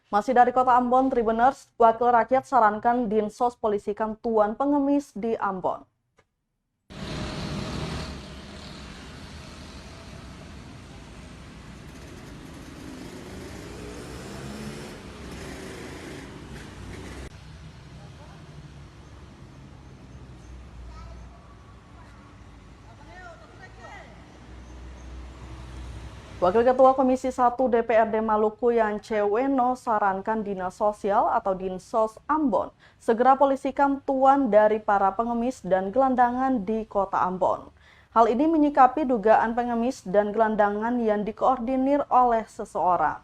Masih dari Kota Ambon, Tribuners, Wakil Rakyat sarankan Dinsos polisikan tuan pengemis di Ambon. Wakil Ketua Komisi 1 DPRD Maluku Yance Weno sarankan Dinas Sosial atau Dinsos Ambon segera polisikan tuan dari para pengemis dan gelandangan di Kota Ambon. Hal ini menyikapi dugaan pengemis dan gelandangan yang dikoordinir oleh seseorang.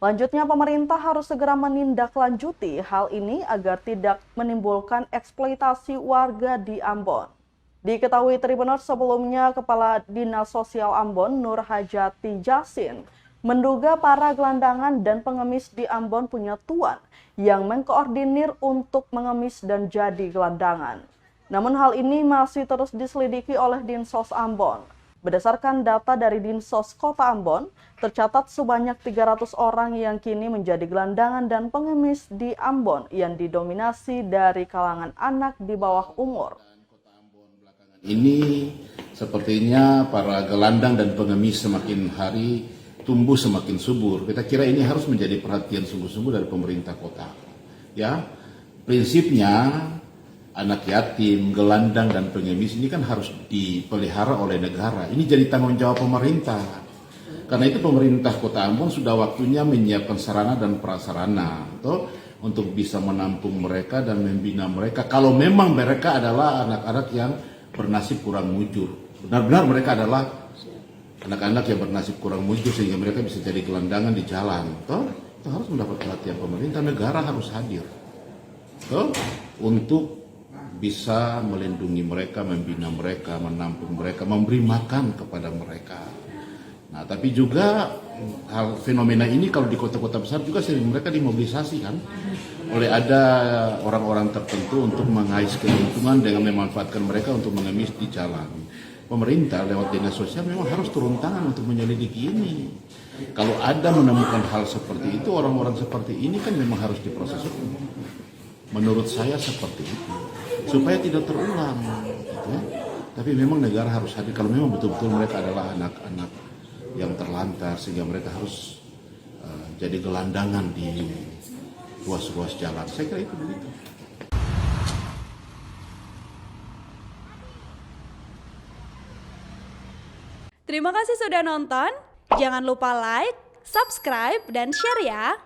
Lanjutnya, pemerintah harus segera menindaklanjuti hal ini agar tidak menimbulkan eksploitasi warga di Ambon. Diketahui Tribuners, sebelumnya Kepala Dinas Sosial Ambon Nur Hajati Jasin menduga para gelandangan dan pengemis di Ambon punya tuan yang mengkoordinir untuk mengemis dan jadi gelandangan. Namun hal ini masih terus diselidiki oleh Dinsos Ambon. Berdasarkan data dari Dinsos Kota Ambon, tercatat sebanyak 300 orang yang kini menjadi gelandangan dan pengemis di Ambon yang didominasi dari kalangan anak di bawah umur. Ini sepertinya para gelandang dan pengemis semakin hari tumbuh semakin subur. Kita kira ini harus menjadi perhatian sungguh-sungguh dari pemerintah kota. Ya, prinsipnya anak yatim, gelandang dan pengemis ini kan harus dipelihara oleh negara. Ini jadi tanggung jawab pemerintah. Karena itu pemerintah Kota Ambon sudah waktunya menyiapkan sarana dan prasarana untuk bisa menampung mereka dan membina mereka. Kalau memang mereka adalah anak-anak yang bernasib kurang mujur. Benar-benar mereka adalah anak-anak yang bernasib kurang mujur sehingga mereka bisa jadi gelandangan di jalan. Itu harus mendapat perhatian pemerintah, negara harus hadir. Untuk bisa melindungi mereka, membina mereka, menampung mereka, memberi makan kepada mereka. Nah, tapi juga hal fenomena ini kalau di kota-kota besar juga sering mereka dimobilisasi kan oleh ada orang-orang tertentu untuk mengais keuntungan dengan memanfaatkan mereka untuk mengemis di jalan. Pemerintah lewat dinas sosial memang harus turun tangan untuk menyelidiki ini. Kalau ada menemukan hal seperti itu, orang-orang seperti ini kan memang harus diproses hukum. Menurut saya seperti itu, supaya tidak terulang. Gitu ya. Tapi memang negara harus hadir kalau memang betul-betul mereka adalah anak-anak yang terlantar sehingga mereka harus jadi gelandangan di ruas-ruas jalan. Saya kira itu begitu. Terima kasih sudah nonton. Jangan lupa like, subscribe, dan share ya.